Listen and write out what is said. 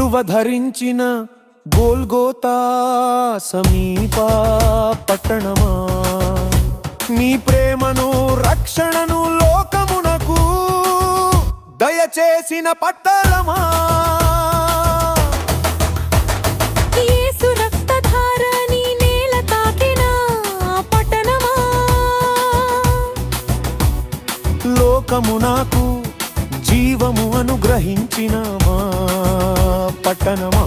సిలువ ధరించిన గోల్గోతా సమీప పట్టణమా, నీ ప్రేమను రక్షణను లోకమునకు దయచేసిన పట్టణమా. యేసు రక్తధార నీ నేల తాకిన పట్టణమా, లోకమునకు జీవము అనుగ్రహించిన మా పట్టణమా.